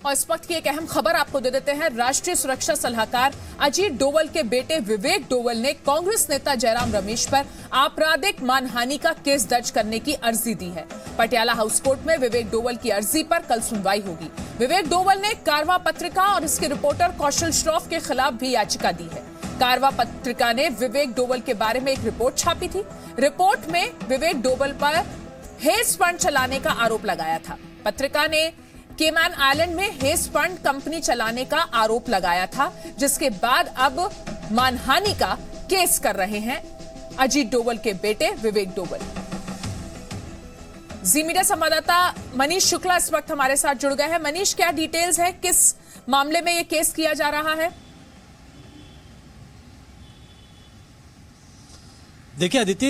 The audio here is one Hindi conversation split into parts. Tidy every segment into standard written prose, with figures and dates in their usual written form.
और इस वक्त की एक अहम खबर आपको दे देते हैं। राष्ट्रीय सुरक्षा सलाहकार अजीत डोवल के बेटे विवेक डोवल ने कांग्रेस नेता जयराम रमेश पर आपराधिक मानहानि का केस दर्ज करने की अर्जी दी है। पटियाला हाउस कोर्ट में विवेक डोवल की अर्जी पर कल सुनवाई होगी। विवेक डोवल ने कारवां पत्रिका और इसके रिपोर्टर कौशल श्रॉफ के खिलाफ भी याचिका दी है। कारवां पत्रिका ने विवेक डोवल के बारे में एक रिपोर्ट छापी थी। रिपोर्ट में विवेक डोवल पर हेज फंड चलाने का आरोप लगाया था। पत्रिका ने केमैन आइलैंड में हेज फंड कंपनी चलाने का आरोप लगाया था, जिसके बाद अब मानहानि का केस कर रहे हैं अजीत डोवल के बेटे विवेक डोवल। जी मीडिया संवाददाता मनीष शुक्ला इस वक्त हमारे साथ जुड़ गए हैं। मनीष, क्या डिटेल्स है, किस मामले में यह केस किया जा रहा है? देखिए अदिति,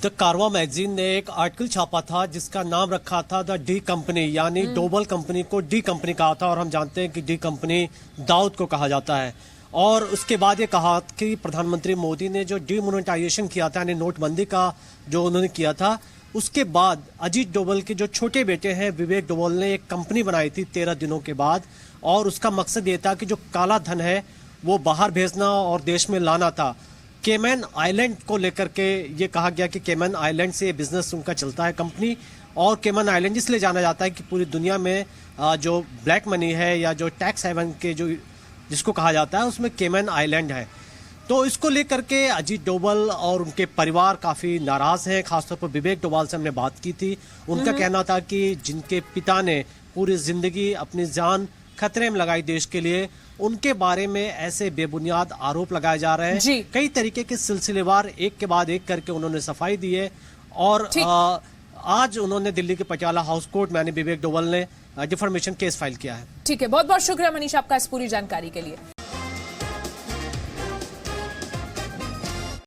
द कारवां मैगजीन ने एक आर्टिकल छापा था जिसका नाम रखा था द डी कंपनी, यानी डोवल कंपनी को डी कंपनी कहा था। और हम जानते हैं कि डी कंपनी दाऊद को कहा जाता है। और उसके बाद ये कहा कि प्रधानमंत्री मोदी ने जो डीमोनेटाइजेशन किया था, यानी नोटबंदी का जो उन्होंने किया था, उसके बाद अजीत डोवल के जो छोटे बेटे हैं विवेक डोवल ने एक कंपनी बनाई थी 13 दिनों के बाद। और उसका मकसद ये था कि जो काला धन है वो बाहर भेजना और देश में लाना था। केमैन आइलैंड को लेकर के ये कहा गया कि केमैन आइलैंड से ये बिजनेस उनका चलता है कंपनी। और केमैन आइलैंड इसलिए जाना जाता है कि पूरी दुनिया में जो ब्लैक मनी है या जो टैक्स हेवन के जो जिसको कहा जाता है, उसमें केमैन आइलैंड है। तो इसको लेकर के अजीत डोवल और उनके परिवार काफी नाराज हैं। खासतौर पर विवेक डोवल से हमने बात की थी। उनका कहना था कि जिनके पिता ने पूरी जिंदगी अपनी जान खतरे में लगाई देश के लिए, उनके बारे में ऐसे बेबुनियाद आरोप लगाए जा रहे हैं। कई तरीके के सिलसिलेवार एक के बाद एक करके उन्होंने सफाई दी है। और आज उन्होंने दिल्ली के पटियाला हाउस कोर्ट में यानी विवेक डोवल ने डिफॉर्मेशन केस फाइल किया है। ठीक है, बहुत बहुत शुक्रिया मनीष आपका इस पूरी जानकारी के लिए।